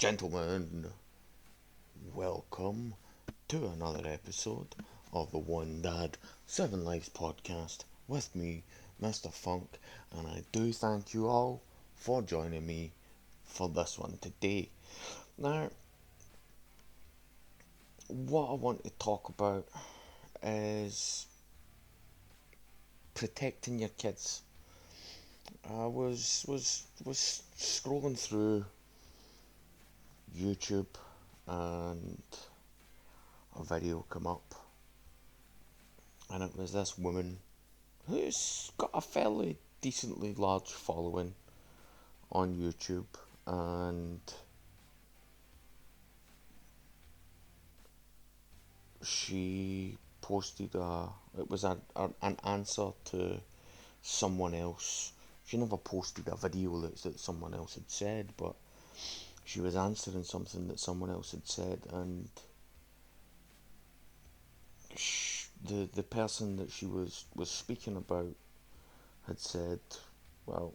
Gentlemen, welcome to another episode of the One Dad, Seven Lives podcast with me, Mr. Funk, and I do thank you all for joining me for this one today. Now, what I want to talk about is protecting your kids. I was scrolling through YouTube and a video come up, and it was this woman who's got a fairly decently large following on YouTube, and she posted it was an answer to someone else. She never posted a video that someone else had said, but she was answering something that someone else had said, and the person that she was speaking about had said, well,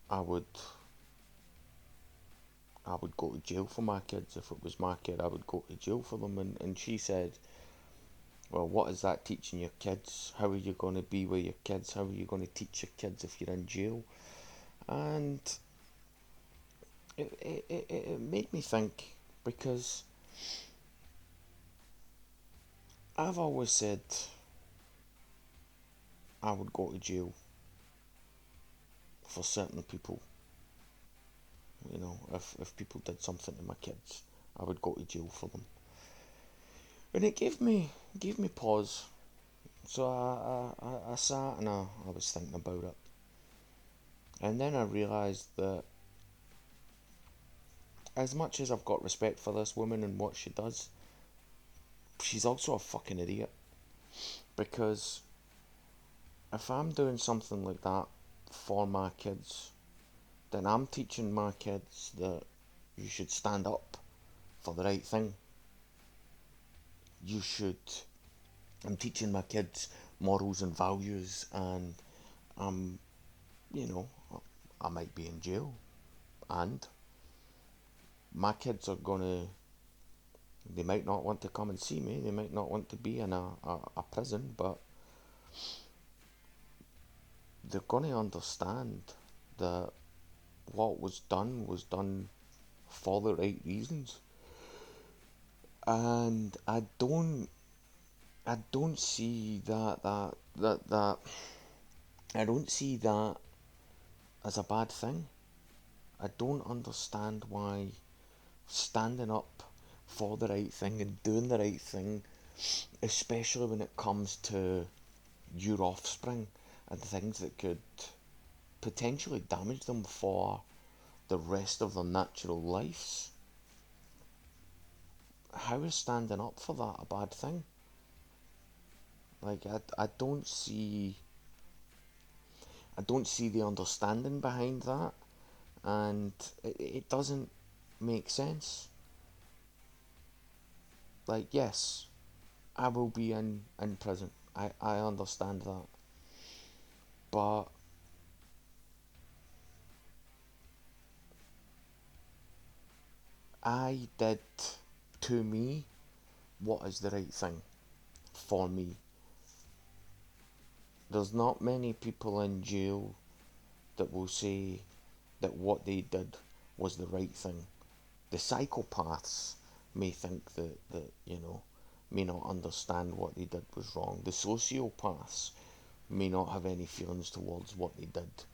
I would I would go to jail for my kids. If it was my kid, I would go to jail for them. And she said, well, what is that teaching your kids? How are you going to be with your kids? How are you going to teach your kids if you're in jail? And it made me think, because I've always said I would go to jail for certain people. You know, if people did something to my kids, I would go to jail for them. And it gave me pause. So I sat and I was thinking about it. And then I realised that as much as I've got respect for this woman and what she does, she's also a fucking idiot. Because if I'm doing something like that for my kids, then I'm teaching my kids that you should stand up for the right thing. You should. I'm teaching my kids morals and values, and I'm, you know, I might be in jail, and my kids are gonna. They might not want to come and see me. They might not want to be in a prison, but they're gonna understand that what was done for the right reasons. And I don't see that I don't see that as a bad thing. I don't understand why standing up for the right thing and doing the right thing, especially when it comes to your offspring and things that could potentially damage them for the rest of their natural lives. How is standing up for that a bad thing? Like I don't see the understanding behind that, and it doesn't make sense. Like, yes, I will be in prison. I understand that. But I did to me what is the right thing for me. There's not many people in jail that will say that what they did was the right thing. The psychopaths may think that may not understand what they did was wrong. The sociopaths may not have any feelings towards what they did.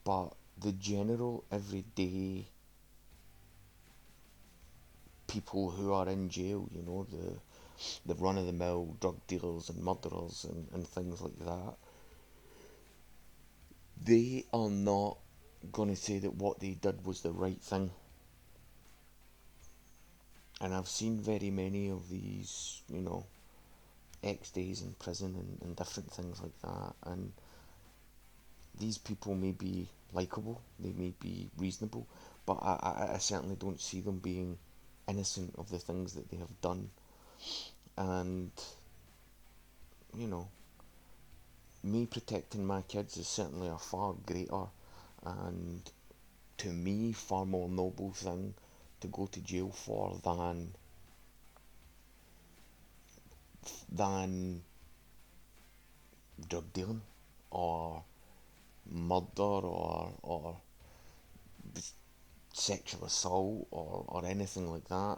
But the general everyday people who are in jail, the run of the mill drug dealers and murderers and things like that, they are not going to say that what they did was the right thing. And I've seen very many of these, X days in prison and different things like that. And these people may be likable, they may be reasonable, but I certainly don't see them being innocent of the things that they have done. And, you know, me protecting my kids is certainly a far greater and to me, far more noble thing to go to jail for than drug dealing or murder or sexual assault or anything like that.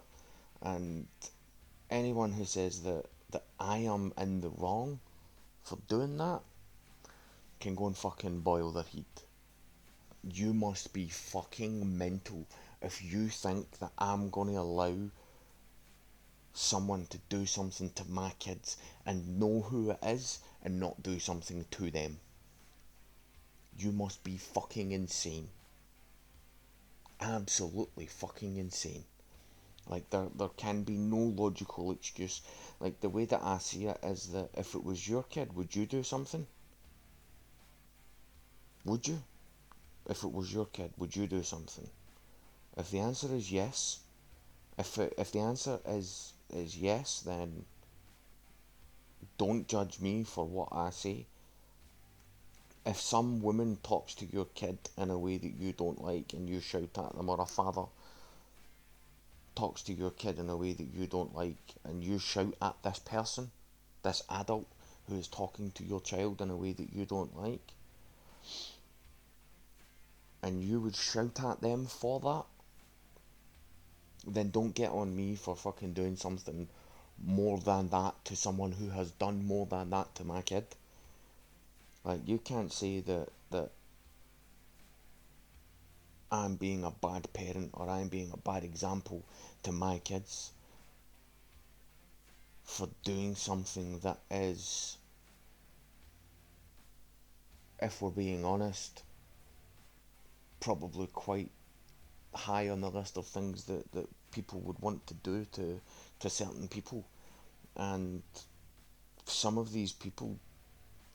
And anyone who says that I am in the wrong for doing that can go and fucking boil their heat. You must be fucking mental if you think that I'm gonna allow someone to do something to my kids and know who it is and not do something to them. You must be fucking insane. Absolutely fucking insane. Like there can be no logical excuse. Like the way that I see it is that if it was your kid, would you do something? Would you? If it was your kid, would you do something? If the answer is yes, if the answer is yes, then don't judge me for what I say. If some woman talks to your kid in a way that you don't like and you shout at them, or a father talks to your kid in a way that you don't like and you shout at this person, this adult who is talking to your child in a way that you don't like, and you would shout at them for that, then don't get on me for fucking doing something more than that to someone who has done more than that to my kid. Like, you can't say that I'm being a bad parent or I'm being a bad example to my kids for doing something that is, if we're being honest, probably quite high on the list of things that people would want to do to certain people. And some of these people,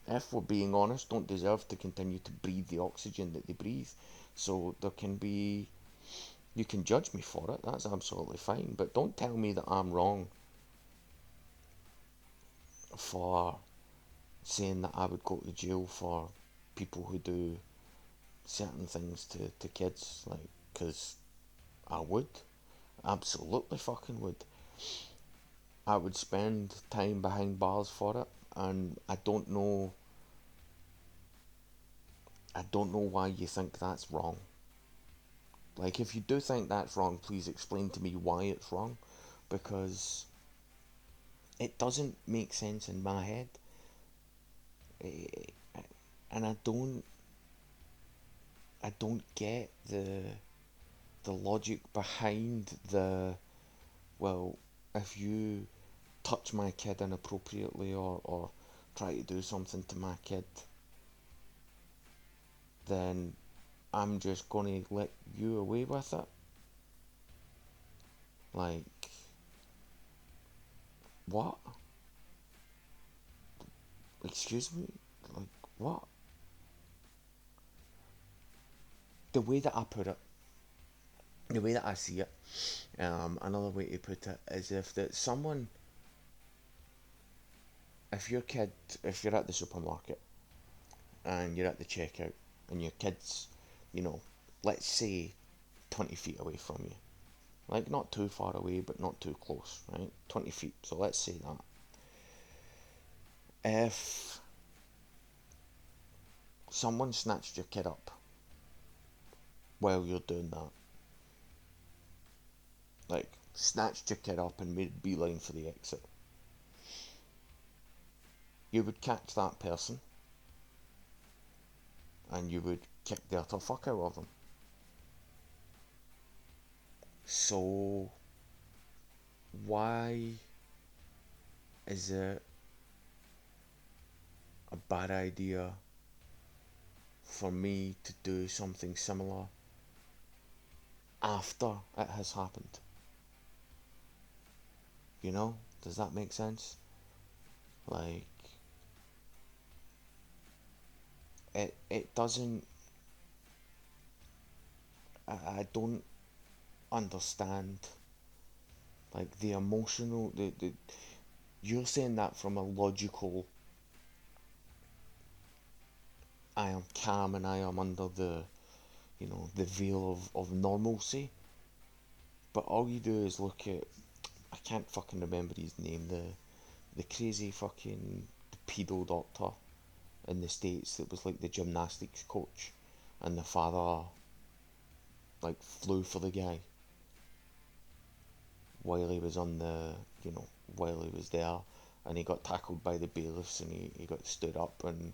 if we're being honest, don't deserve to continue to breathe the oxygen that they breathe. So there can be, you can judge me for it, that's absolutely fine, but don't tell me that I'm wrong for saying that I would go to jail for people who do certain things to kids, like, because I would, absolutely fucking would. I would spend time behind bars for it, and I don't know why you think that's wrong. Like, if you do think that's wrong, please explain to me why it's wrong, because it doesn't make sense in my head. Eh, and I don't get the logic behind well, if you touch my kid inappropriately or try to do something to my kid, then I'm just gonna let you away with it. Like, what? Excuse me? Like, what? The way that I put it, the way that I see it, another way to put it is if that someone, if your kid, if you're at the supermarket and you're at the checkout and your kid's, you know, let's say 20 feet away from you, like not too far away but not too close, right? 20 feet, so let's say that. If someone snatched your kid up while you're doing that, like snatched your kid up and made a beeline for the exit, you would catch that person and you would kick the utter fuck out of them. So why is it a bad idea for me to do something similar after it has happened? You know? Does that make sense? Like, it doesn't. I don't understand, like, the emotional, the you're saying that from a logical, I am calm and I am under the veil of normalcy. But all you do is look at, I can't fucking remember his name, the crazy fucking pedo doctor in the States that was like the gymnastics coach, and the father like flew for the guy while he was on the, while he was there, and he got tackled by the bailiffs, and he got stood up, and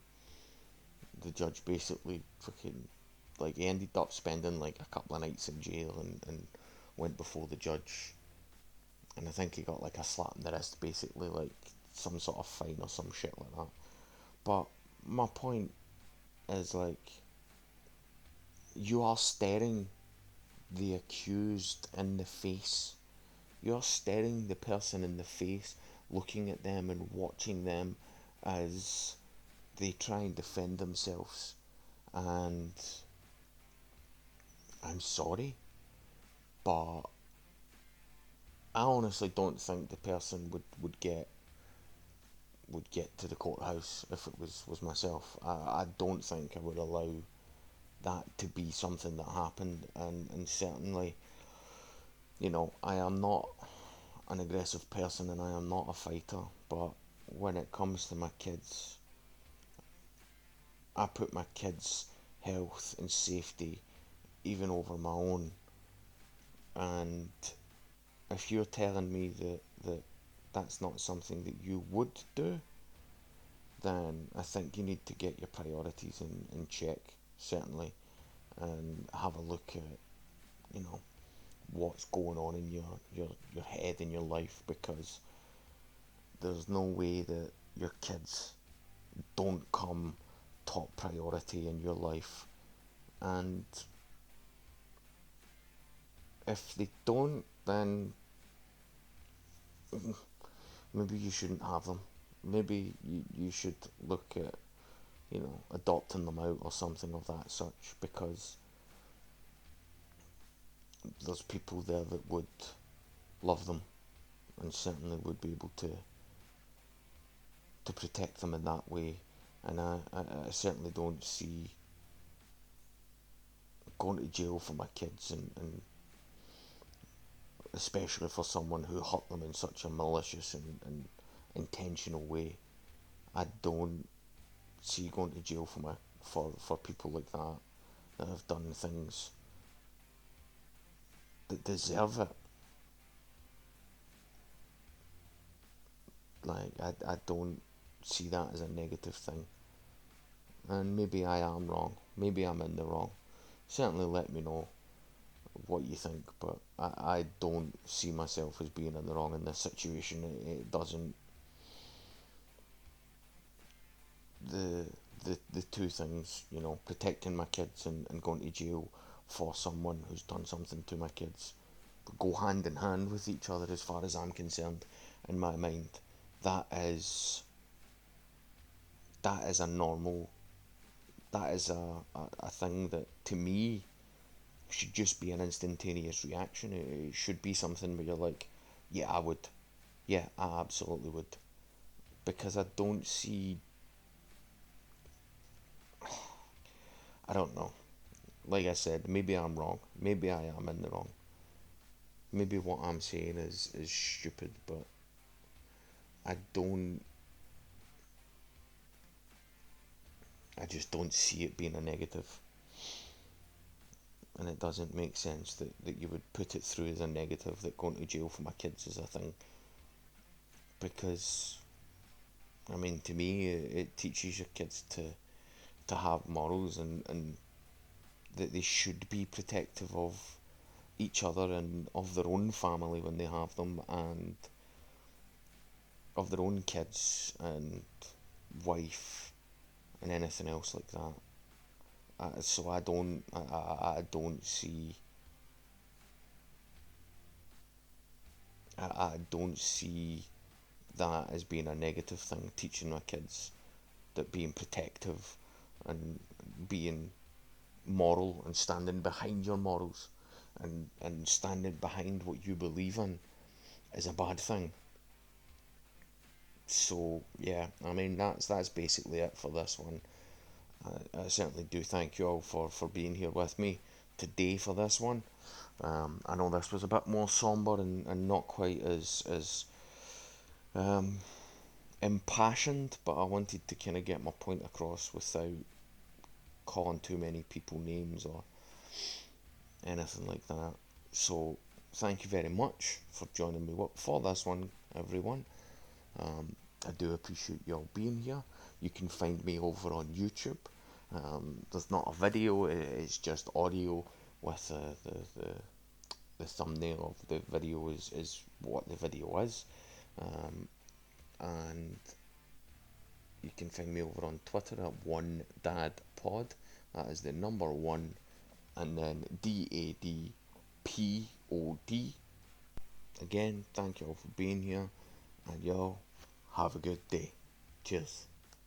the judge basically fucking, like, he ended up spending like a couple of nights in jail, and went before the judge, and I think he got like a slap in the wrist, basically, like some sort of fine or some shit like that. But my point is, like, you are staring the accused in the face. You're staring the person in the face, looking at them and watching them as they try and defend themselves. And I'm sorry, but I honestly don't think the person would get to the courthouse if it was myself. I don't think I would allow that to be something that happened, and certainly, I am not an aggressive person, and I am not a fighter, but when it comes to my kids, I put my kids' health and safety even over my own. And if you're telling me that that's not something that you would do, then I think you need to get your priorities in check, certainly, and have a look at, you know, what's going on in your head and your life, because there's no way that your kids don't come top priority in your life. And if they don't, then maybe you shouldn't have them. Maybe you should look at, adopting them out or something of that such, because there's people there that would love them, and certainly would be able to protect them in that way. And I certainly don't see going to jail for my kids, and especially for someone who hurt them in such a malicious and intentional way. I don't see going to jail for people like that have done things that deserve it. Like, I don't see that as a negative thing. And maybe I am wrong. Maybe I'm in the wrong. Certainly let me know what you think, but I don't see myself as being in the wrong in this situation. It doesn't. The, the two things, protecting my kids, and going to jail for someone who's done something to my kids, go hand in hand with each other as far as I'm concerned, in my mind. That is that is a normal, that is a thing that, to me, should just be an instantaneous reaction. It should be something where you're like, yeah, I would. Yeah, I absolutely would. Because I don't see, I don't know. Like I said, maybe I'm wrong. Maybe I am in the wrong. Maybe what I'm saying is stupid, but I don't, I just don't see it being a negative. And it doesn't make sense that you would put it through as a negative, that going to jail for my kids is a thing. Because, I mean, to me, it teaches your kids to have morals, and that they should be protective of each other and of their own family when they have them, and of their own kids and wife and anything else like that. So I don't see, I don't see that as being a negative thing. Teaching my kids that being protective and being moral and standing behind your morals, and standing behind what you believe in, is a bad thing. So yeah, I mean, that's basically it for this one. I certainly do thank you all for being here with me. today for this one. I know this was a bit more somber and not quite as um, impassioned, but I wanted to kind of get my point across without calling too many people names or anything like that. So, thank you very much for joining me for this one, everyone. I do appreciate you all being here. You can find me over on YouTube. There's not a video, it's just audio with the thumbnail of the video is what the video is. Um, and you can find me over on Twitter at One Dad Pod. That is the number one and then DADPOD. Again, thank you all for being here, and y'all have a good day. Cheers.